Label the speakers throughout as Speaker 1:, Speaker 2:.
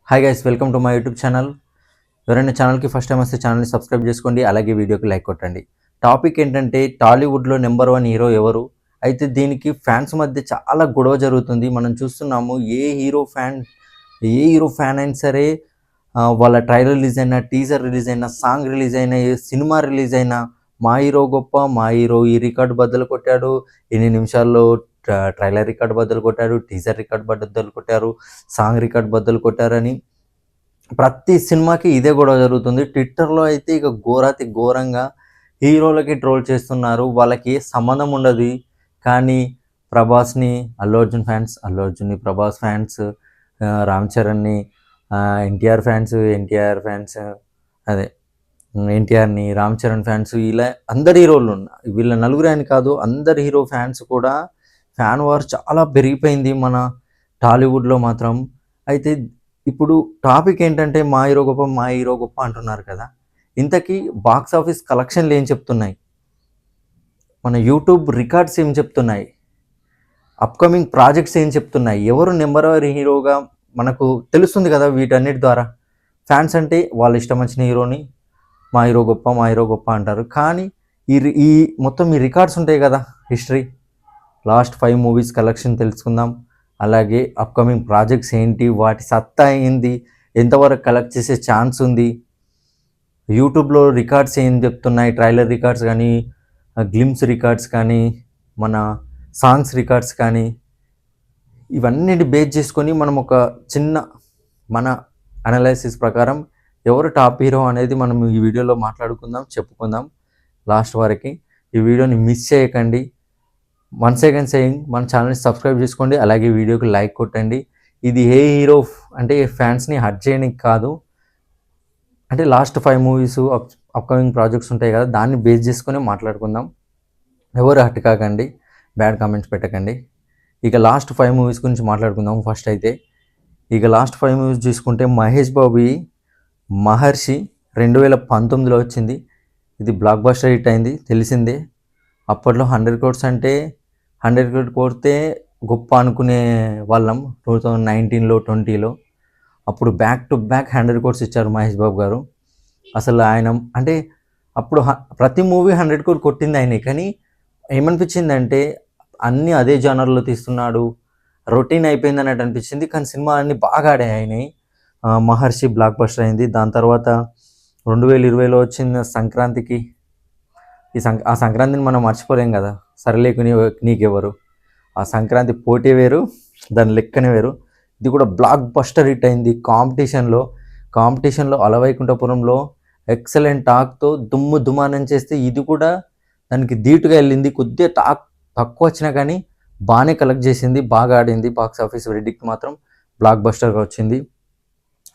Speaker 1: Hi guys, welcome to my YouTube channel. ఎవరైనా ఛానల్కి first time వస్తే ఛానల్ని సబ్స్క్రైబ్ చేసుకోండి, అలాగే వీడియోకి లైక్ కొట్టండి. టాపిక్ ఏంటంటే టాలీవుడ్లో నెంబర్ 1 హీరో ఎవరు? అయితే దీనికి ఫ్యాన్స్ మధ్య చాలా గొడవ జరుగుతుంది. మనం చూస్తున్నాము ఏ హీరో ఫ్యాన్ అయినా సరే వాళ్ళ ట్రైలర్ రిలీజ్ అయినా, టీజర్ రిలీజ్ అయినా, సాంగ్ రిలీజ్ అయినా, ఏ సినిమా రిలీజ్ అయినా మా హీరో గొప్ప, మా హీరో ఈ రికార్డు బద్దలు కొట్టాడు, ఎన్ని నిమిషాల్లో ట్రైలర్ రికార్డు బద్దలు కొట్టాడు, టీజర్ రికార్డు బద్దలు కొట్టారు, సాంగ్ రికార్డు బద్దలు కొట్టారని ప్రతి సినిమాకి ఇదే గొడవ జరుగుతుంది. ట్విట్టర్లో అయితే ఇక ఘోరంగా హీరోలకి ట్రోల్ చేస్తున్నారు. వాళ్ళకి సంబంధం ఉండదు. కానీ ప్రభాస్ని అల్లు అర్జున్ ఫ్యాన్స్, అల్లు అర్జున్ని ప్రభాస్ ఫ్యాన్స్, రామ్ చరణ్ని ఎన్టీఆర్ ఫ్యాన్స్, అదే ఎన్టీఆర్ని రామ్ చరణ్ ఫ్యాన్స్, ఇలా అందరు హీరోలు వీళ్ళ నలుగురు అని కాదు, అందరు హీరో ఫ్యాన్స్ కూడా ఫ్యాన్ వార్ చాలా పెరిగిపోయింది మన టాలీవుడ్లో మాత్రం. అయితే ఇప్పుడు టాపిక్ ఏంటంటే మా హీరో గొప్ప అంటున్నారు కదా. ఇంతకీ బాక్స్ ఆఫీస్ కలెక్షన్లు ఏం చెప్తున్నాయి, మన యూట్యూబ్ రికార్డ్స్ ఏం చెప్తున్నాయి, అప్కమింగ్ ప్రాజెక్ట్స్ ఏం చెప్తున్నాయి, ఎవరు నెంబర్ 1 హీరోగా మనకు తెలుస్తుంది కదా వీటన్నిటి ద్వారా. ఫ్యాన్స్ అంటే వాళ్ళ ఇష్టం వచ్చిన హీరోని మా హీరో గొప్ప అంటారు. కానీ ఈ మొత్తం ఈ రికార్డ్స్ ఉంటాయి కదా, హిస్టరీ, లాస్ట్ 5 మూవీస్ కలెక్షన్ తెలుసుకుందాం. అలాగే అప్కమింగ్ ప్రాజెక్ట్స్ ఏంటి, వాటి సత్తా ఏంది, ఎంతవరకు కలెక్ట్ చేసే ఛాన్స్ ఉంది, యూట్యూబ్లో రికార్డ్స్ ఏం చెప్తున్నాయి, ట్రైలర్ రికార్డ్స్ కానీ, గ్లిమ్స్ రికార్డ్స్ కానీ, మన సాంగ్స్ రికార్డ్స్ కానీ, ఇవన్నీ బేస్ చేసుకొని మనం ఒక చిన్న మన అనాలైసిస్ ప్రకారం ఎవరు టాప్ హీరో అనేది మనం ఈ వీడియోలో చెప్పుకుందాం లాస్ట్ వరకు. ఈ వీడియోని మిస్ చేయకండి. వన్స్ అగైన్ సేయింగ్, మన ఛానల్ని సబ్స్క్రైబ్ చేసుకోండి, అలాగే వీడియోకి లైక్ కొట్టండి. ఇది ఏ హీరో అంటే ఫ్యాన్స్ని హర్ట్ చేయడానికి కాదు, అంటే లాస్ట్ 5 మూవీస్ అప్కమింగ్ ప్రాజెక్ట్స్ ఉంటాయి కదా, దాన్ని బేస్ చేసుకుని మాట్లాడుకుందాం. ఎవరు హర్ట్ కాకండి, బ్యాడ్ కామెంట్స్ పెట్టకండి. ఇక లాస్ట్ 5 మూవీస్ గురించి మాట్లాడుకుందాం. ఫస్ట్ అయితే ఇక లాస్ట్ 5 మూవీస్ చూసుకుంటే మహేష్ బాబు మహర్షి 2019లో వచ్చింది. ఇది బ్లాక్ బస్టర్ హిట్ అయింది, తెలిసిందే. అప్పట్లో 100 crores అంటే 100 crores కొడితే గొప్ప అనుకునే వాళ్ళం 2019లో 20లో. అప్పుడు బ్యాక్ టు బ్యాక్ 100 crores ఇచ్చారు మహేష్ బాబు గారు. అసలు ఆయన అంటే అప్పుడు ప్రతి మూవీ 100 crores కొట్టింది ఆయనే. కానీ ఏమనిపించిందంటే అన్నీ అదే జానర్లో తీస్తున్నాడు, రొటీన్ అయిపోయింది అన్నట్టు అనిపించింది. కానీ సినిమా అన్నీ బాగా ఆడాయి అయినాయి. మహర్షి బ్లాక్ బస్టర్ అయింది. దాని తర్వాత 2020లో వచ్చిన సంక్రాంతికి, ఆ సంక్రాంతిని మనం మర్చిపోలేం కదా. సరిలేకు నీకెవరు, ఆ సంక్రాంతి పోటీ వేరు, దాని లెక్కనే వేరు. ఇది కూడా బ్లాక్ బస్టర్ హిట్ అయింది. కాంపిటీషన్లో అలవైకుంఠపురంలో ఎక్సలెంట్ టాక్తో దుమానం చేస్తే ఇది కూడా దానికి ధీటుగా వెళ్ళింది. కొద్దిగా టాక్ తక్కువ వచ్చినా కానీ బాగానే కలెక్ట్ చేసింది, బాగా ఆడింది. బాక్స్ ఆఫీస్ వెర్డిక్ట్ మాత్రం బ్లాక్ బస్టర్గా వచ్చింది.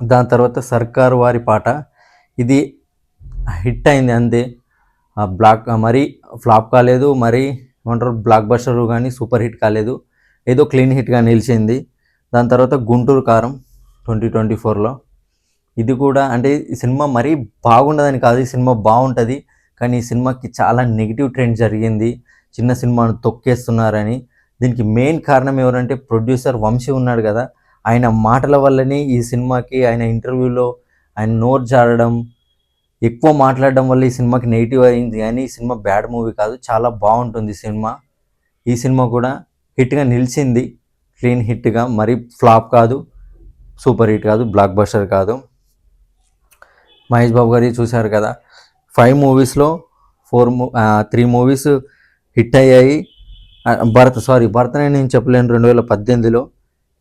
Speaker 1: దాని తర్వాత సర్కారు వారి పాట, ఇది హిట్ అయింది అంతే. మరీ ఫ్లాప్ కాలేదు, మరీ ఏమంటారు బ్లాక్ బస్టర్ కానీ సూపర్ హిట్ కాలేదు, ఏదో క్లీన్ హిట్గా నిలిచింది. దాని తర్వాత గుంటూరు కారం 2024లో, ఇది కూడా అంటే ఈ సినిమా మరీ బాగుండదని కాదు, ఈ సినిమా బాగుంటుంది. కానీ ఈ సినిమాకి చాలా నెగిటివ్ ట్రెండ్ జరిగింది, చిన్న సినిమాను తొక్కేస్తున్నారని. దీనికి మెయిన్ కారణం ఎవరంటే ప్రొడ్యూసర్ వంశీ ఉన్నాడు కదా, ఆయన మాటల వల్లనే ఈ సినిమాకి, ఆయన ఇంటర్వ్యూలో ఆయన నోరు జారడం, ఎక్కువ మాట్లాడడం వల్ల ఈ సినిమాకి నెగిటివ్ అయింది. కానీ ఈ సినిమా బ్యాడ్ మూవీ కాదు, చాలా బాగుంటుంది సినిమా. ఈ సినిమా కూడా హిట్గా నిలిచింది, క్లీన్ హిట్గా, మరీ ఫ్లాప్ కాదు, సూపర్ హిట్ కాదు, బ్లాక్ బస్టర్ కాదు. మహేష్ బాబు గారి చూశారు కదా, 5 మూవీస్లో 3 మూవీస్ హిట్ అయ్యాయి. భరతనే నేను చెప్పలేను 2018లో,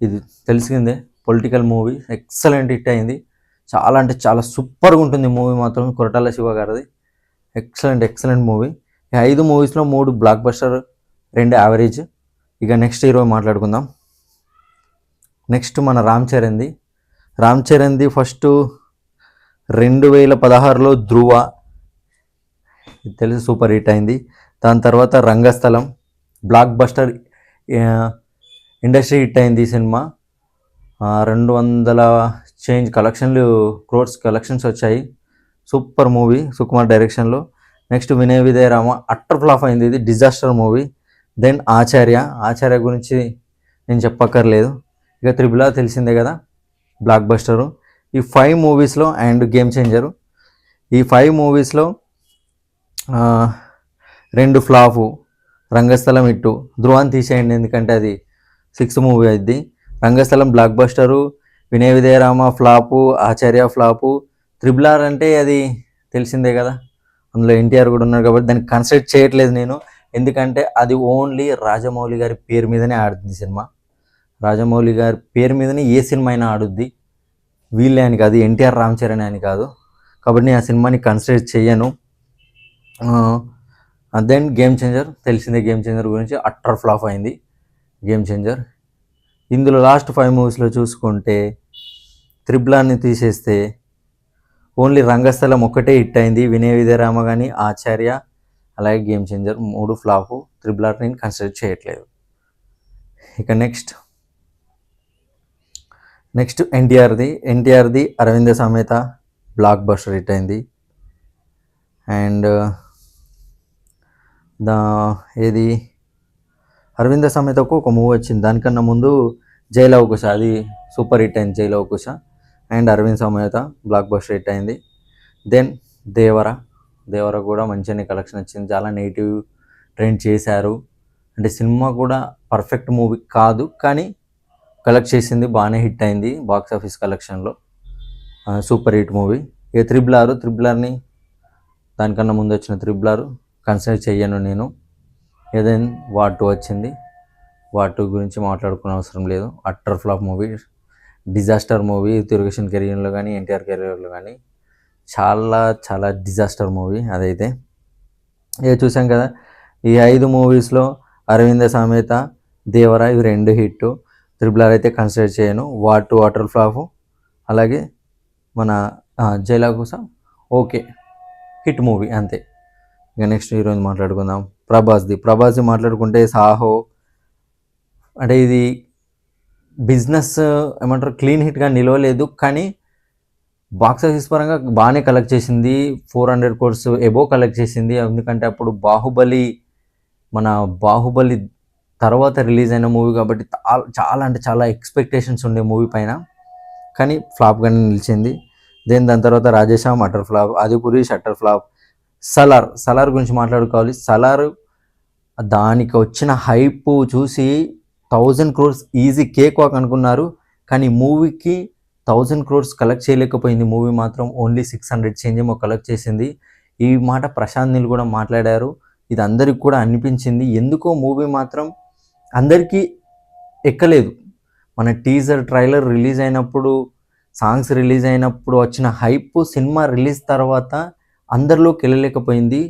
Speaker 1: ఇది తెలిసిందే, పొలిటికల్ మూవీ, ఎక్సలెంట్ హిట్ అయింది. చాలా అంటే చాలా సూపర్గా ఉంటుంది మూవీ మాత్రం. కొరటాల శివ గారిది ఎక్సలెంట్ మూవీ. ఈ 5 మూవీస్లో 3 బ్లాక్ బస్టర్, 2 యావరేజ్. ఇక నెక్స్ట్ హీరో మాట్లాడుకుందాం. నెక్స్ట్ మన రామ్ చరణ్ది ఫస్ట్ 2016లో ధ్రువ, ఇది తెలిసి సూపర్ హిట్ అయింది. దాని తర్వాత రంగస్థలం బ్లాక్ బస్టర్, ఇండస్ట్రీ హిట్ అయింది ఈ సినిమా. 200 క్రోర్స్ కలెక్షన్స్ వచ్చాయి. సూపర్ మూవీ, సుకుమార్ డైరెక్షన్లో. నెక్స్ట్ వినయ విజయ రామ, అట్టర్ ఫ్లాప్ అయింది, ఇది డిజాస్టర్ మూవీ. దెన్ ఆచార్య గురించి నేను చెప్పక్కర్లేదు. ఇక త్రిబుల్ ఆర్ తెలిసిందే కదా, బ్లాక్ బస్టరు. ఈ 5 మూవీస్లో అండ్ గేమ్ చేంజరు, ఈ 5 మూవీస్లో 2 ఫ్లాపు, రంగస్థలం హిట్టు. ధ్రువాన్ని తీసేయండి ఎందుకంటే అది 6 మూవీ అయింది. రంగస్థలం బ్లాక్ బస్టరు, వినయ విజయరామ ఫ్లాపు, ఆచార్య ఫ్లాపు. త్రిబుల్ ఆర్ అంటే అది తెలిసిందే కదా, అందులో ఎన్టీఆర్ కూడా ఉన్నాడు కాబట్టి దాన్ని కన్సిడర్ చేయట్లేదు నేను. ఎందుకంటే అది ఓన్లీ రాజమౌళి గారి పేరు మీదనే ఆడుతుంది సినిమా. రాజమౌళి గారి పేరు మీదనే ఏ సినిమా అయినా ఆడుద్ది, వీళ్ళే అని కాదు, ఎన్టీఆర్ రామ్ చరణ్ అని కాదు. కాబట్టి నేను ఆ సినిమాని కన్సిడర్ చేయను. దెన్ గేమ్ చేంజర్ తెలిసిందే, గేమ్ చేంజర్ గురించి అట్టర్ ఫ్లాప్ అయింది గేమ్ చేంజర్. ఇందులో లాస్ట్ 5 మూవీస్లో చూసుకుంటే త్రిబుల్ ఆర్ని తీసేస్తే ఓన్లీ రంగస్థలం ఒక్కటే హిట్ అయింది. వినయ విజయరామ కానీ, ఆచార్య, అలాగే game changer 3 flop. Triple R నేను కన్సిడర్ చేయట్లేదు. ఇక next ఎన్టీఆర్ది Aravinda Sametha block buster hit అయింది. అండ్ ఏది అరవింద సమేతకు ఒక మూవీ వచ్చింది, దానికన్నా ముందు జైలవకుశ, అది సూపర్ హిట్ అయింది Jai Lava Kusa. And Arvind Sametha block buster hit అయింది. దెన్ దేవర కూడా మంచిగానే కలెక్షన్ వచ్చింది, చాలా నెగిటివ్ ట్రెండ్ చేశారు. అంటే సినిమా కూడా పర్ఫెక్ట్ మూవీ కాదు, కానీ కలెక్ట్ చేసింది, బాగానే హిట్ అయింది బాక్స్ ఆఫీస్ కలెక్షన్లో, సూపర్ హిట్ మూవీ. ఇక త్రిబుల్ ఆర్ని దానికన్నా ముందు వచ్చిన త్రిబుల్ ఆర్ కన్సిడర్ చెయ్యను నేను. ఏదైనా వార్ 2 వచ్చింది, వార్ 2 గురించి మాట్లాడుకునే అవసరం లేదు. Utter flop movie, disaster movie. తిరుగేషన్ కెరియర్లో కానీ, ఎన్టీఆర్ కెరియర్లో కానీ చాలా చాలా డిజాస్టర్ మూవీ అదైతే. ఇక చూసాం కదా, ఈ 5 మూవీస్లో అరవింద సమేత, దేవర ఇవి 2 హిట్. త్రిబుల్ ఆర్ అయితే కన్సిడర్ చేయను. వార్ 2 అట్టర్ ఫ్లాప్, అలాగే మన జైలవకుశ ఓకే హిట్ మూవీ అంతే. ఇక నెక్స్ట్ ఈరోజు మాట్లాడుకుందాం ప్రభాస్ది మాట్లాడుకుంటే సాహో, అంటే ఇది బిజినెస్ ఏమంటారు క్లీన్ హిట్గా నిలవలేదు, కానీ బాక్స్ ఆఫీస్ పరంగా బాగానే కలెక్ట్ చేసింది. 400 crores ఎబో కలెక్ట్ చేసింది. ఎందుకంటే అప్పుడు మన బాహుబలి తర్వాత రిలీజ్ అయిన మూవీ కాబట్టి చాలా అంటే చాలా ఎక్స్పెక్టేషన్స్ ఉండే మూవీ పైన, కానీ ఫ్లాప్గానే నిలిచింది. దాని తర్వాత రాజేశ్యామ్ utter flop, Adipurush utter flop. Salaar గురించి మాట్లాడుకోవాలి. సలార్ దానికి వచ్చిన హైప్ చూసి 1000 crores ఈజీ కేక్ వాక్ అనుకున్నారు, కానీ మూవీకి 1000 crores కలెక్ట్ చేయలేకపోయింది. మూవీ మాత్రం ఓన్లీ 600 చేంజ్ ఏమో కలెక్ట్ చేసింది. ఈ మాట ప్రశాంత్ నీల్ కూడా మాట్లాడారు, ఇది అందరికి కూడా అనిపించింది. ఎందుకో మూవీ మాత్రం అందరికీ ఎక్కలేదు. మన టీజర్ ట్రైలర్ రిలీజ్ అయినప్పుడు, సాంగ్స్ రిలీజ్ అయినప్పుడు వచ్చిన హైప్ సినిమా రిలీజ్ తర్వాత అందరిలోకి వెళ్ళలేకపోయింది.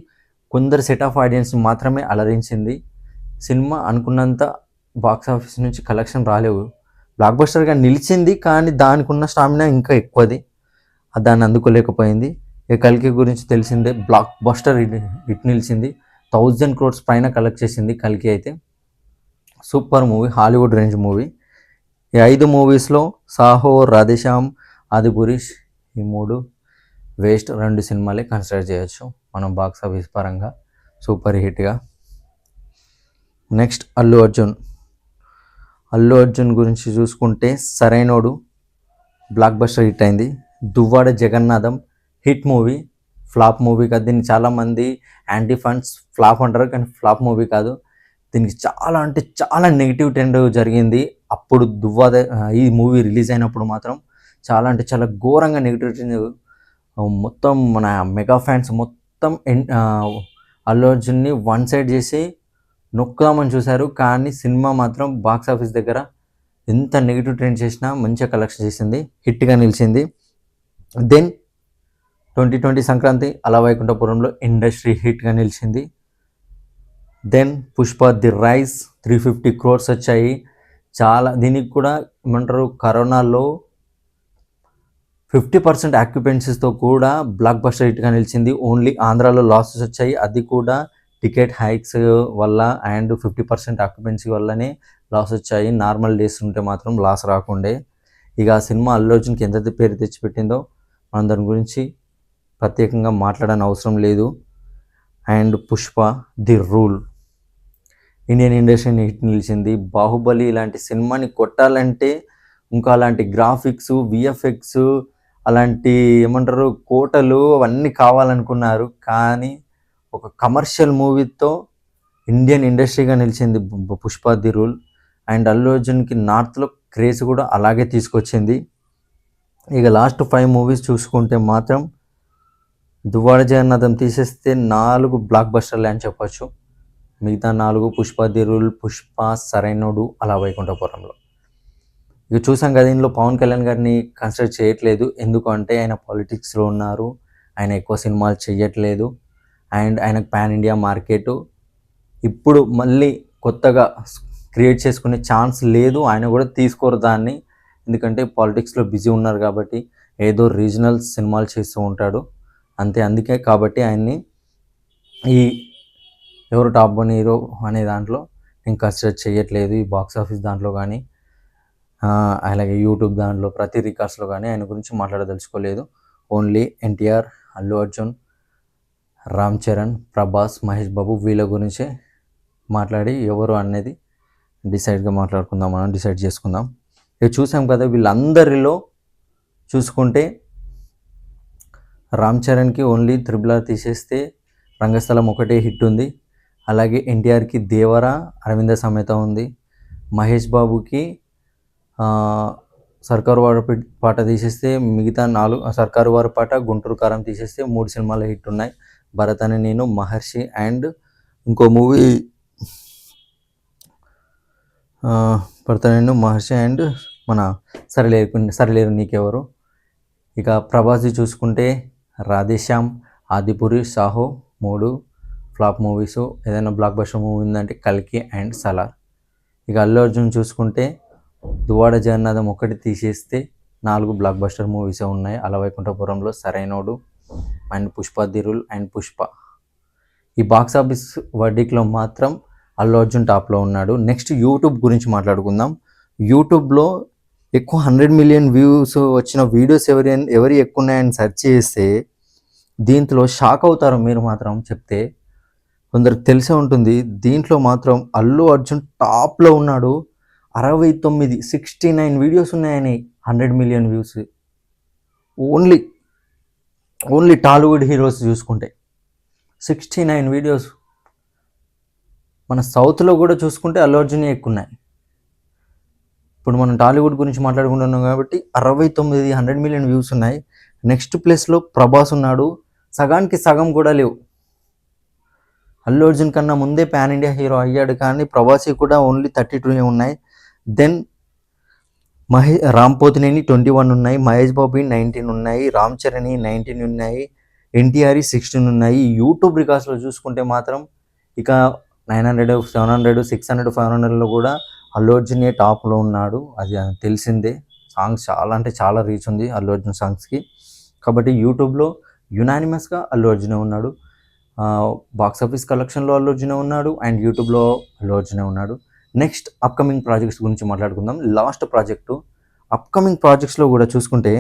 Speaker 1: కొందరు సెట్ ఆఫ్ ఆడియన్స్ మాత్రమే అలరించింది. సినిమా అనుకున్నంత బాక్స్ ఆఫీస్ నుంచి కలెక్షన్ రాలేవు. బ్లాక్ బస్టర్గా నిలిచింది, కానీ దానికి ఉన్న స్టామినా ఇంకా ఎక్కువది, దాన్ని అందుకోలేకపోయింది. ఇక కల్కి గురించి తెలిసిందే, బ్లాక్ బస్టర్ హిట్ నిలిచింది. 1000 crores పైన కలెక్ట్ చేసింది కల్కి అయితే. Super movie, Hollywood range movie. ఈ 5 మూవీస్లో సాహో, రాధేశ్యామ్, ఆదిపురుష్ ఈ 3 వేస్ట్. 2 సినిమాలే కన్సిడర్ చేయొచ్చు మనం బాక్స్ ఆఫీస్ పరంగా సూపర్ హిట్గా. నెక్స్ట్ అల్లు అర్జున్ గురించి చూసుకుంటే సరైనోడు బ్లాక్ బస్టర్ హిట్ అయింది. Duvvada Jagannatham hit movie, flop movie కాదు. దీన్ని చాలామంది యాంటీ ఫండ్స్ ఫ్లాప్ అంటారు, కానీ ఫ్లాప్ మూవీ కాదు. దీనికి చాలా అంటే చాలా నెగిటివ్ ట్రెండ్ జరిగింది. అప్పుడు ఈ మూవీ రిలీజ్ అయినప్పుడు మాత్రం చాలా అంటే చాలా ఘోరంగా నెగిటివ్ ట్రెండ్. మొత్తం మన మెగా ఫ్యాన్స్ మొత్తం అల్లు అర్జున్ని వన్ సైడ్ చేసి నొక్కుదామని చూశారు, కానీ సినిమా మాత్రం బాక్స్ ఆఫీస్ దగ్గర ఎంత నెగిటివ్ ట్రెండ్ చేసినా మంచిగా కలెక్షన్ చేసింది, హిట్గా నిలిచింది. దెన్ 2020 సంక్రాంతి అలా వైకుంఠపురంలో ఇండస్ట్రీ హిట్గా నిలిచింది. Then Pushpa the rise 350 crores వచ్చాయి. చాలా దీనికి కూడా ఏమంటారు, కరోనాలో 50% ఆక్యుపెన్సీస్తో కూడా బ్లాక్ బస్టర్ హిట్గా నిలిచింది. ఓన్లీ ఆంధ్రాలో లాసెస్ వచ్చాయి, అది కూడా టికెట్ హైక్స్ వల్ల అండ్ 50% ఆక్యుపెన్సీ వల్లనే లాస్ వచ్చాయి. నార్మల్ డేస్ ఉంటే మాత్రం లాస్ రాకుండే. ఇక ఆ సినిమా అల్లు అర్జున్కి ఎంత పేరు తెచ్చిపెట్టిందో మనం దాని గురించి ప్రత్యేకంగా మాట్లాడని అవసరం లేదు. And Pushpa the rule Indian ఇండస్ట్రీని హిట్ నిలిచింది. బాహుబలి ఇలాంటి సినిమాని కొట్టాలంటే ఇంకా అలాంటి గ్రాఫిక్స్, విఎఫ్ఎక్స్, అలాంటి ఏమంటారు కోటలు అవన్నీ కావాలనుకున్నారు. కానీ ఒక కమర్షియల్ మూవీతో ఇండియన్ ఇండస్ట్రీగా నిలిచింది Pushpa the rule. And Allu అర్జున్కి నార్త్లో క్రేజ్ కూడా అలాగే తీసుకొచ్చింది. ఇక లాస్ట్ 5 మూవీస్ చూసుకుంటే మాత్రం దువ్వాడ జగన్నాథం తీసేస్తే 4 బ్లాక్ బస్టర్లే అని చెప్పొచ్చు. మిగతా 4 పుష్ప ది రూల్, పుష్ప, సరైనోడు, అలా వైకుంఠపురంలో. ఇక చూసాం కదా, ఇందులో పవన్ కళ్యాణ్ గారిని కన్సిడర్ చేయట్లేదు. ఎందుకంటే ఆయన పాలిటిక్స్లో ఉన్నారు, ఆయన ఎక్కువ సినిమాలు చేయట్లేదు, అండ్ ఆయనకు పాన్ ఇండియా మార్కెట్ ఇప్పుడు మళ్ళీ కొత్తగా క్రియేట్ చేసుకునే ఛాన్స్ లేదు. ఆయన కూడా తీసుకోరు దాన్ని, ఎందుకంటే పాలిటిక్స్లో బిజీ ఉన్నారు కాబట్టి ఏదో రీజనల్ సినిమాలు చేస్తూ ఉంటాడు అంతే. అందుకే కాబట్టి ఆయన్ని ఈ ఎవరు టాప్ 1 హీరో అనే దాంట్లో నేను కన్సిడర్ చేయట్లేదు. ఈ బాక్స్ ఆఫీస్ దాంట్లో కానీ అలాగే యూట్యూబ్ దాంట్లో ప్రతి రికార్డ్స్లో కానీ ఆయన గురించి మాట్లాడదలుచుకోలేదు. ఓన్లీ ఎన్టీఆర్, అల్లు అర్జున్, రామ్ చరణ్, ప్రభాస్, మహేష్ బాబు వీళ్ళ గురించే మాట్లాడి ఎవరు అనేది డిసైడ్ చేసుకుందాం. ఇక చూసాం కదా, వీళ్ళందరిలో చూసుకుంటే రామ్ చరణ్కి ఓన్లీ RRR తీసేస్తే రంగస్థలం ఒకటే హిట్ ఉంది. అలాగే ఎన్టీఆర్కి దేవరా, అరవింద సమేత ఉంది. మహేష్ బాబుకి సర్కారు వారి పాట తీసేస్తే మిగతా 4, సర్కారు వారి పాట, గుంటూరు కారం తీసేస్తే 3 సినిమాలు హిట్ ఉన్నాయి. భరత్ అనే నేను, మహర్షి అండ్ ఇంకో మూవీ భరత్ అనే నేను, మహర్షి అండ్ మన సరిలేరు నీకెవరు. ఇక ప్రభాస్ది చూసుకుంటే రాధేశ్యామ్, ఆదిపురి, సాహో 3 ఫ్లాప్ మూవీస్. ఏదైనా బ్లాక్ బస్టర్ మూవీ ఉందంటే కల్కి అండ్ సలార్. ఇక అల్లు అర్జున్ చూసుకుంటే దువ్వాడ జగన్నాథం ఒకటి తీసేస్తే 4 బ్లాక్ బస్టర్ మూవీసే ఉన్నాయి. Ala Vaikunthapuramulo, Sarrainodu and Pushpa the rule and Pushpa. ఈ బాక్స్ ఆఫీస్ వర్డిక్లో మాత్రం అల్లు అర్జున్ టాప్లో ఉన్నాడు. నెక్స్ట్ యూట్యూబ్ గురించి మాట్లాడుకుందాం. యూట్యూబ్లో ఎక్కువ 100 మిలియన్ వ్యూస్ వచ్చిన వీడియోస్ ఎవరి ఎక్కువ ఉన్నాయని సెర్చ్ చేస్తే దీంట్లో షాక్ అవుతారు మీరు మాత్రం చెప్తే. కొందరికి తెలిసే ఉంటుంది. దీంట్లో మాత్రం అల్లు అర్జున్ టాప్లో ఉన్నాడు. 69 వీడియోస్ ఉన్నాయని 100 million views. Only Tollywood heroes చూసుకుంటే 69 వీడియోస్. మన సౌత్లో కూడా చూసుకుంటే అల్లు అర్జున్ ఎక్కువ ఉన్నాయి. ఇప్పుడు మనం టాలీవుడ్ గురించి మాట్లాడుకుంటున్నాం కాబట్టి 69 100 మిలియన్ వ్యూస్ ఉన్నాయి. నెక్స్ట్ ప్లేస్లో ప్రభాస్ ఉన్నాడు. సగానికి సగం కూడా లేవు. అల్లు అర్జున్ కన్నా ముందే పాన్ ఇండియా హీరో అయ్యాడు, కానీ ప్రభాస్కి కూడా ఓన్లీ 32 ఉన్నాయి. దెన్ రామ్ పోతినేని 21 ఉన్నాయి, మహేష్ బాబు 19 ఉన్నాయి, రామ్ చరణ్ 19 ఉన్నాయి, ఎన్టీఆర్ 16 ఉన్నాయి. యూట్యూబ్ రికార్డ్స్లో చూసుకుంటే మాత్రం ఇక 900, 700, 600, 500లో కూడా అల్లు అర్జున్ టాప్లో ఉన్నాడు. అది తెలిసిందే. సాంగ్స్ చాలా అంటే చాలా రీచ్ ఉంది అల్లు అర్జున్ సాంగ్స్కి. కాబట్టి యూట్యూబ్లో యునానిమస్గా అల్లు అర్జునే ఉన్నాడు. బాక్స్ ఆఫీస్ కలెక్షన్లో అల్లు అర్జునే ఉన్నాడు అండ్ యూట్యూబ్లో అల్లు అర్జునే ఉన్నాడు. నెక్స్ట్ అప్కమింగ్ ప్రాజెక్ట్స్ గురించి మాట్లాడుకుందాం. లాస్ట్ ప్రాజెక్టు అప్కమింగ్ ప్రాజెక్ట్స్లో కూడా చూసుకుంటే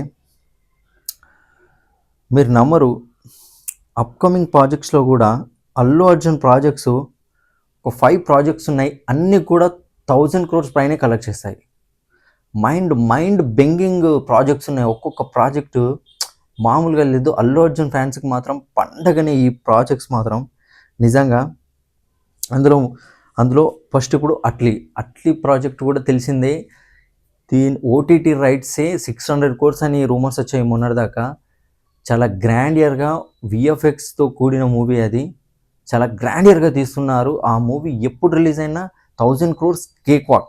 Speaker 1: మీరు నమ్మరు, అప్కమింగ్ ప్రాజెక్ట్స్లో కూడా అల్లు అర్జున్ ప్రాజెక్ట్స్ ఒక 5 ప్రాజెక్ట్స్ ఉన్నాయి. అన్నీ కూడా 1000 crores పైనే కలెక్ట్ చేస్తాయి. మైండ్ బెంగింగ్ ప్రాజెక్ట్స్ ఉన్నాయి. ఒక్కొక్క ప్రాజెక్టు మామూలుగా లేదు. అల్లు అర్జున్ ఫ్యాన్స్కి మాత్రం పండగనే ఈ ప్రాజెక్ట్స్ మాత్రం నిజంగా. అందులో ఫస్ట్ ఇప్పుడు అట్లీ ప్రాజెక్ట్ కూడా తెలిసిందే. దీని OTT రైట్సే 600 crores అని రూమర్స్ వచ్చాయి మొన్నటిదాకా. చాలా గ్రాండియర్గా VFXతో కూడిన మూవీ అది. చాలా గ్రాండియర్గా తీస్తున్నారు. ఆ మూవీ ఎప్పుడు రిలీజ్ అయినా 1000 crores cake walk.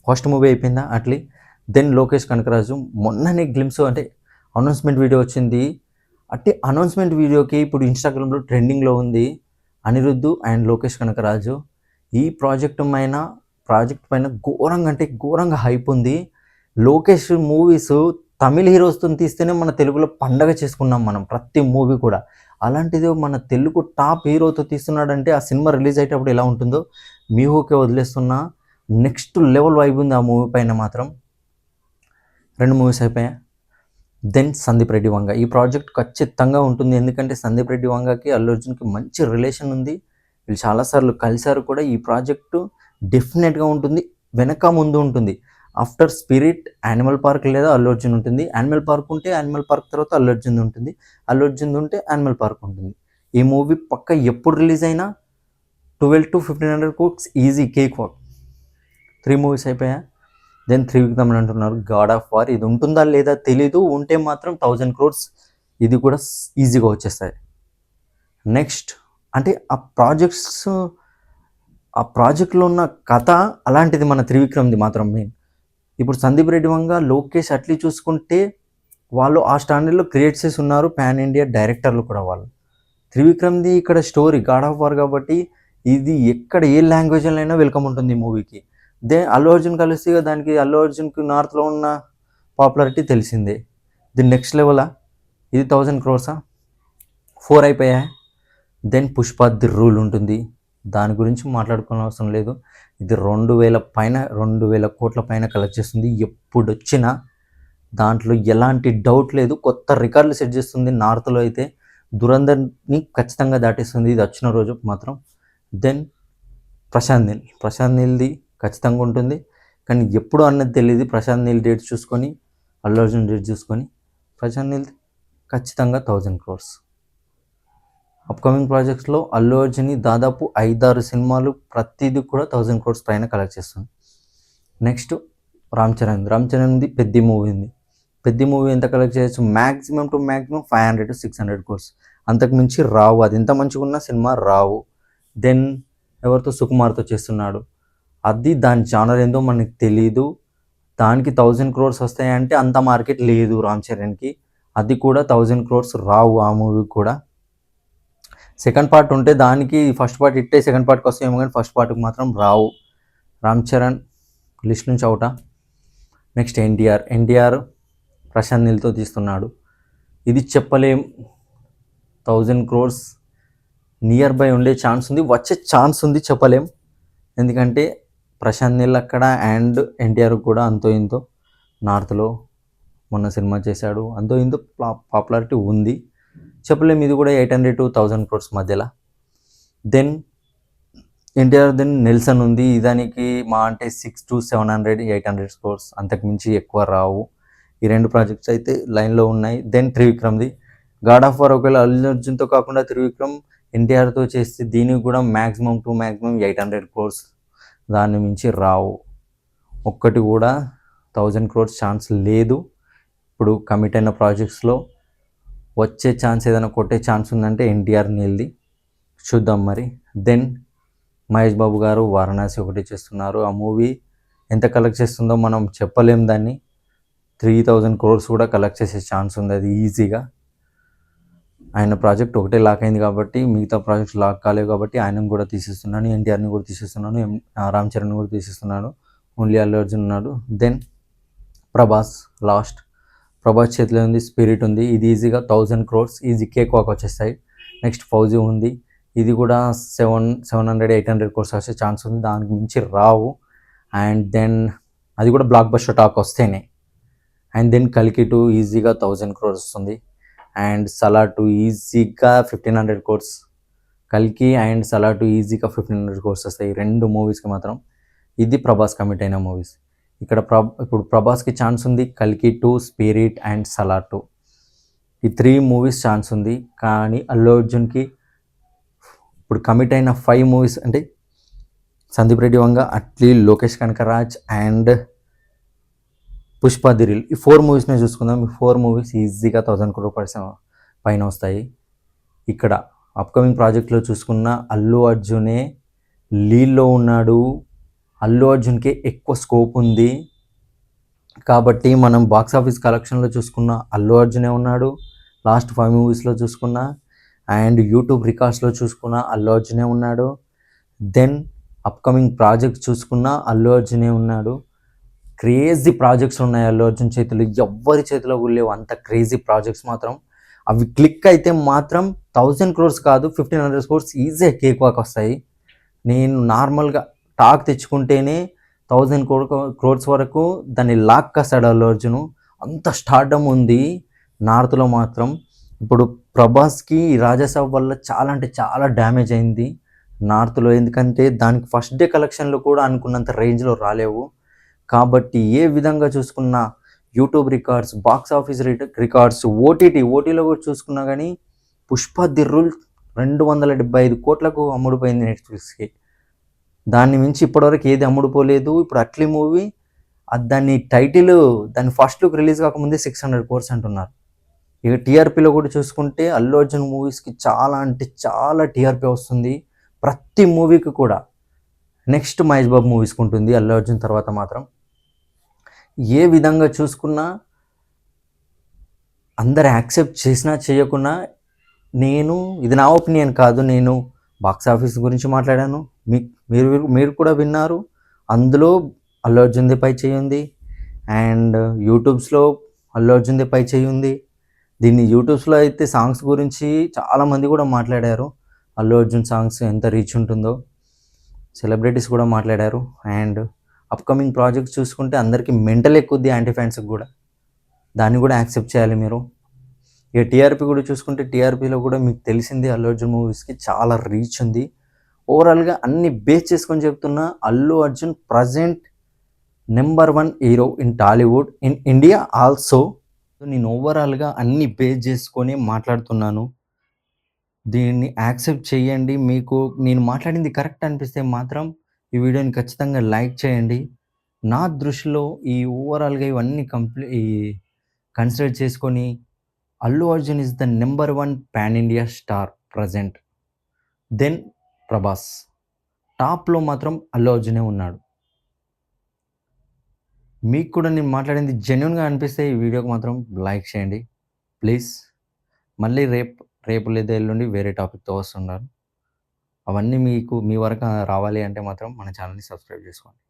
Speaker 1: First movie అయిపోయిందా అట్లీ. దెన్ లోకేష్ కనకరాజు మొన్ననే గ్లిమ్స్ అంటే అనౌన్స్మెంట్ వీడియో వచ్చింది. అనౌన్స్మెంట్ వీడియోకి ఇప్పుడు ఇన్స్టాగ్రామ్లో ట్రెండింగ్లో ఉంది అనిరుద్ధు అండ్ లోకేష్ కనకరాజు. ఈ ప్రాజెక్ట్ పైన ఘోరంగా అంటే ఘోరంగా హైప్ ఉంది. లోకేష్ మూవీస్ తమిళ హీరోస్తో తీస్తేనే మన తెలుగులో పండగ చేసుకున్నాం మనం ప్రతి మూవీ కూడా. అలాంటిది మన తెలుగు టాప్ హీరోతో తీస్తున్నాడంటే ఆ సినిమా రిలీజ్ అయ్యేటప్పుడు ఎలా ఉంటుందో మీ ఊకే వదిలేస్తున్నా. నెక్స్ట్ లెవెల్ వైబ్ ఉంది ఆ మూవీ పైన మాత్రం. 2 మూవీస్ అయిపోయాయి. దెన్ సందీప్ రెడ్డి వంగ. ఈ ప్రాజెక్ట్ ఖచ్చితంగా ఉంటుంది, ఎందుకంటే సందీప్ రెడ్డి వంగకి అల్లు అర్జున్కి మంచి రిలేషన్ ఉంది. వీళ్ళు చాలాసార్లు కలిశారు కూడా. ఈ ప్రాజెక్టు డెఫినెట్గా ఉంటుంది, వెనక ముందు ఉంటుంది. ఆఫ్టర్ స్పిరిట్ యానిమల్ పార్క్ లేదా అల్లు అర్జున్ ఉంటుంది. యానిమల్ పార్క్ ఉంటే యానిమల్ పార్క్ తర్వాత అల్లు అర్జున్ ఉంటుంది. అల్లు అర్జున్ ఉంటే యానిమల్ పార్క్ ఉంటుంది. ఈ మూవీ పక్క ఎప్పుడు రిలీజ్ అయినా 12 to 1500 crores easy cake walk. 3 movies అయిపోయా. దెన్ త్రివిక్రమ్ అంటున్నారు గాడ్ ఆఫ్ వార్. ఇది ఉంటుందా లేదా తెలీదు. ఉంటే మాత్రం 1000 crores ఇది కూడా ఈజీగా వచ్చేస్తాయి. నెక్స్ట్ అంటే ఆ ప్రాజెక్ట్లో ఉన్న కథ అలాంటిది మన త్రివిక్రమ్ది మాత్రం మెయిన్. ఇప్పుడు సందీప్ రెడ్డి వంగ, లోకేష్ అట్లీ చూసుకుంటే వాళ్ళు ఆ స్టాండర్డ్లో క్రియేట్ చేసి ఉన్నారు. పాన్ ఇండియా డైరెక్టర్లు కూడా వాళ్ళు. త్రివిక్రమ్ది ఇక్కడ స్టోరీ గాడ్ ఆఫ్ వార్ కాబట్టి ఇది ఎక్కడ ఏ లాంగ్వేజ్లో అయినా వెల్కమ్ ఉంటుంది ఈ మూవీకి. అల్లు అర్జున్ కలిసి దానికి అల్లు అర్జున్కి నార్త్లో ఉన్న పాపులారిటీ తెలిసిందే. ఇది నెక్స్ట్ లెవెలా. ఇది 1000 crores 4 అయిపోయాయి. దెన్ పుష్ప ది రూల్ ఉంటుంది. దాని గురించి మాట్లాడుకునే అవసరం లేదు. ఇది 2000 కోట్ల పైన కలెక్ట్ చేస్తుంది. ఎప్పుడు వచ్చినా దాంట్లో ఎలాంటి డౌట్ లేదు. కొత్త రికార్డులు సెట్ చేస్తుంది. నార్త్లో అయితే దురంధర్ని ఖచ్చితంగా దాటేస్తుంది ఇది వచ్చిన రోజు మాత్రం. దెన్ ప్రశాంత్ నీల్ది ఖచ్చితంగా ఉంటుంది. కానీ ఎప్పుడు అన్నది తెలియదు. ప్రశాంత్ నీల్ డేట్స్ చూసుకొని, అల్లు అర్జున్ డేట్ చూసుకొని ప్రశాంత్ నీల్ ఖచ్చితంగా 1000 crores. అప్కమింగ్ ప్రాజెక్ట్స్లో అల్లు అర్జున్ దాదాపు 5-6 సినిమాలు ప్రతిదీ కూడా 1000 crores పైన కలెక్ట్ చేస్తుంది. నెక్స్ట్ రామ్ చరణ్ది పెద్ద మూవీ ఉంది. పెద్ద మూవీ ఎంత కలెక్ట్ చేయొచ్చు? Maximum 500 to 600 crores. అంతకుమించి రావు. అది ఎంత మంచిగా ఉన్న సినిమా రావు. దెన్ ఎవరితో? సుకుమార్తో చేస్తున్నాడు. అది దాని ఛానల్ ఏందో మనకి తెలీదు. దానికి 1000 crores వస్తాయంటే అంత మార్కెట్ లేదు రామ్ చరణ్కి. అది కూడా 1000 crores రావు ఆ మూవీ కూడా. సెకండ్ పార్ట్ ఉంటే దానికి ఫస్ట్ పార్ట్ ఇట్టే సెకండ్ పార్ట్కి వస్తాయేమో కానీ ఫస్ట్ పార్ట్కి మాత్రం రావు. రామ్ చరణ్ లిస్ట్ నుంచి అవుటా. నెక్స్ట్ ఎన్టీఆర్ ప్రశాంత్ నీల్తో తీస్తున్నాడు. ఇది చెప్పలేం. 1000 crores నియర్ బై ఉండే ఛాన్స్ ఉంది, వచ్చే ఛాన్స్ ఉంది, చెప్పలేం. ఎందుకంటే ప్రశాంత్ నీల్ అక్కడ అండ్ ఎన్టీఆర్ కూడా అంతో ఇంతో నార్త్లో మొన్న సినిమా చేశాడు. అంతో ఇంతో పాపులారిటీ ఉంది, చెప్పలేం. ఇది కూడా 800 to 1000 crores మధ్యలో. దెన్ ఎన్టీఆర్ నెల్సన్ ఉంది. దానికి మా అంటే 600 to 700-800 crores, అంతకుమించి ఎక్కువ రావు. ఈ 2 ప్రాజెక్ట్స్ అయితే లైన్లో ఉన్నాయి. దెన్ త్రివిక్రమ్ది గాడ్ ఆఫ్ వార్. ఒకవేళ అల్లు అర్జున్తో కాకుండా త్రివిక్రమ్ ఎన్టీఆర్తో చేస్తే దీనికి కూడా మ్యాక్సిమం 800 crores, దాని మించి రావు. ఒక్కటి కూడా 1000 crores ఛాన్స్ లేదు. ఇప్పుడు కమిట్ అయిన ప్రాజెక్ట్స్లో వచ్చే ఛాన్స్, ఏదైనా కొట్టే ఛాన్స్ ఉందంటే ఎన్టీఆర్ నీల్ది. చూద్దాం మరి. దెన్ మహేష్ బాబు గారు వారణాసి ఒకటి చేస్తున్నారు. ఆ మూవీ ఎంత కలెక్ట్ చేస్తుందో మనం చెప్పలేం. దాన్ని 3000 crores కూడా కలెక్ట్ చేసే ఛాన్స్ ఉంది అది ఈజీగా. ఆయన ప్రాజెక్ట్ ఒకటే లాక్ అయింది కాబట్టి మిగతా ప్రాజెక్ట్స్ లాక్ కాలేవు కాబట్టి ఆయనను కూడా తీసేస్తున్నాను, ఎన్టీఆర్ని కూడా తీసేస్తున్నాను, రామ్ చరణ్ కూడా తీసేస్తున్నాను. ఓన్లీ అల్లు అర్జున్ ఉన్నాడు. దెన్ ప్రభాస్ చేతిలో ఉంది స్పిరిట్ ఉంది. ఇది ఈజీగా 1000 crores ఈజీ కేక్ వాక్ వచ్చేస్తాయి. నెక్స్ట్ ఫౌజీ ఉంది. ఇది కూడా 700-800 crores వచ్చే ఛాన్స్ ఉంది, దానికి మించి రావు. అండ్ దెన్ అది కూడా బ్లాక్ బస్టర్ టాక్ వస్తేనే. అండ్ దెన్ కల్కి 2 ఈజీగా 1000 crores వస్తుంది. అండ్ సలార్ 2 ఈజీగా 1500 crores. కల్కి అండ్ సలార్ 2 ఈజీగా 1500 crores వస్తాయి 2 మూవీస్కి మాత్రం. ఇది ప్రభాస్ కమిట్ అయిన మూవీస్. ఇక్కడ ఇప్పుడు ప్రభాస్కి ఛాన్స్ ఉంది. కల్కి 2, స్పిరిట్ అండ్ సలార్ 2, ఈ 3 మూవీస్ ఛాన్స్ ఉంది. కానీ అల్లు అర్జున్కి ఇప్పుడు కమిట్ అయిన 5 మూవీస్ అంటే Sandeep Reddy Vanga, Atlee, Lokesh Kanagaraj and Pushpa the rule, ఈ 4 మూవీస్ని చూసుకుందాం. ఈ 4 మూవీస్ ఈజీగా 1000 crores పైన వస్తాయి. ఇక్కడ అప్కమింగ్ ప్రాజెక్ట్లో చూసుకున్న అల్లు అర్జునే లీడ్లో ఉన్నాడు. అల్లు అర్జున్కే ఎక్కువ స్కోప్ ఉంది కాబట్టి మనం బాక్స్ ఆఫీస్ కలెక్షన్లో చూసుకున్న అల్లు అర్జునే ఉన్నాడు. లాస్ట్ 5 మూవీస్లో చూసుకున్న అండ్ యూట్యూబ్ రికార్డ్స్లో చూసుకున్న అల్లు అర్జునే ఉన్నాడు. దెన్ అప్కమింగ్ ప్రాజెక్ట్స్ చూసుకున్న అల్లు అర్జునే ఉన్నాడు. క్రేజీ ప్రాజెక్ట్స్ ఉన్నాయి అల్లు అర్జున్ చేతిలో, ఎవ్వరి చేతిలో కూడా లేవు అంత క్రేజీ ప్రాజెక్ట్స్ మాత్రం. అవి క్లిక్ అయితే మాత్రం 1000 crores కాదు 1500 crores ఈజీ కేక్ వాక్ వస్తాయి. నేను నార్మల్గా టాక్ తెచ్చుకుంటేనే 1000 crores వరకు దాన్ని లాక్ కాస్తాడు అల్లు అర్జున్. అంత స్టార్డమ్ ఉంది నార్త్లో మాత్రం. ఇప్పుడు ప్రభాస్కి రాజాసాబ్ వల్ల చాలా అంటే చాలా డ్యామేజ్ అయింది నార్త్లో. ఎందుకంటే దానికి ఫస్ట్ డే కలెక్షన్లు కూడా అనుకున్నంత రేంజ్లో రాలేవు. కాబట్టి ఏ విధంగా చూసుకున్నా YouTube records, box office records, ఓటీటీలో కూడా చూసుకున్నా కానీ 'పుష్ప ది రూల్' 275 కోట్లకు అమ్ముడుపోయింది నెట్‌ఫ్లిక్స్‌కి. దాన్ని మించి ఇప్పటివరకు ఏది అమ్ముడుపోలేదు. ఇప్పుడు 'అట్లీ' మూవీ దాని ఫస్ట్ లుక్ రిలీజ్ కాకముందే 600 crores అంటున్నారు. ఇక టీఆర్పీలో కూడా చూసుకుంటే అల్లు అర్జున్ మూవీస్కి చాలా అంటే చాలా టీఆర్పీ వస్తుంది. ప్రతి మూవీకి కూడా. నెక్స్ట్ మహేష్ బాబు మూవీస్కి ఉంటుంది అల్లు అర్జున్ తర్వాత మాత్రం. ఏ విధంగా చూసుకున్నా అందరు యాక్సెప్ట్ చేసినా చేయకున్నా ఇది నా ఒపీనియన్ కాదు. నేను బాక్స్ ఆఫీస్ గురించి మాట్లాడాను. మీరు కూడా విన్నారు. అందులో అల్లు అర్జున్ది పై చేయి ఉంది. అండ్ యూట్యూబ్స్లో అల్లు అర్జున్ది పై చేయి ఉంది. దీన్ని యూట్యూబ్స్లో అయితే సాంగ్స్ గురించి చాలామంది కూడా మాట్లాడారు. అల్లు అర్జున్ సాంగ్స్ ఎంత రీచ్ ఉంటుందో సెలబ్రిటీస్ కూడా మాట్లాడారు. అండ్ అప్కమింగ్ ప్రాజెక్ట్స్ చూసుకుంటే అందరికీ మెంటల్ ఎక్కుద్ది, యాంటీ ఫ్యాన్స్కి కూడా. దాన్ని కూడా యాక్సెప్ట్ చేయాలి మీరు. ఇక టీఆర్పీ కూడా చూసుకుంటే టీఆర్పీలో కూడా మీకు తెలిసింది అల్లు అర్జున్ మూవీస్కి చాలా రీచ్ ఉంది. ఓవరాల్గా అన్ని బేస్ చేసుకొని చెప్తున్నా, Allu Arjun present number 1 hero in Tollywood, in India also. నేను ఓవరాల్గా అన్ని బేస్ చేసుకొని మాట్లాడుతున్నాను. దీన్ని యాక్సెప్ట్ చేయండి. మీకు నేను మాట్లాడింది కరెక్ట్ అనిపిస్తే మాత్రం ఈ వీడియోని ఖచ్చితంగా లైక్ చేయండి. నా దృష్టిలో ఈ ఓవరాల్గా ఇవన్నీ కన్సిడర్ చేసుకొని Allu Arjun is the number 1 pan India star present. Then Prabhas. టాప్లో మాత్రం అల్లు అర్జునే ఉన్నాడు. మీకు కూడా నేను మాట్లాడింది జెన్యూన్గా అనిపిస్తే ఈ వీడియోకి మాత్రం లైక్ చేయండి ప్లీజ్. మళ్ళీ రేపు లేదా ఎల్లుండి వేరే టాపిక్తో వస్తున్నారు. అవన్నీ మీ వరకు రావాలి అంటే మాత్రం మన ఛానల్ని సబ్స్క్రైబ్ చేసుకోండి.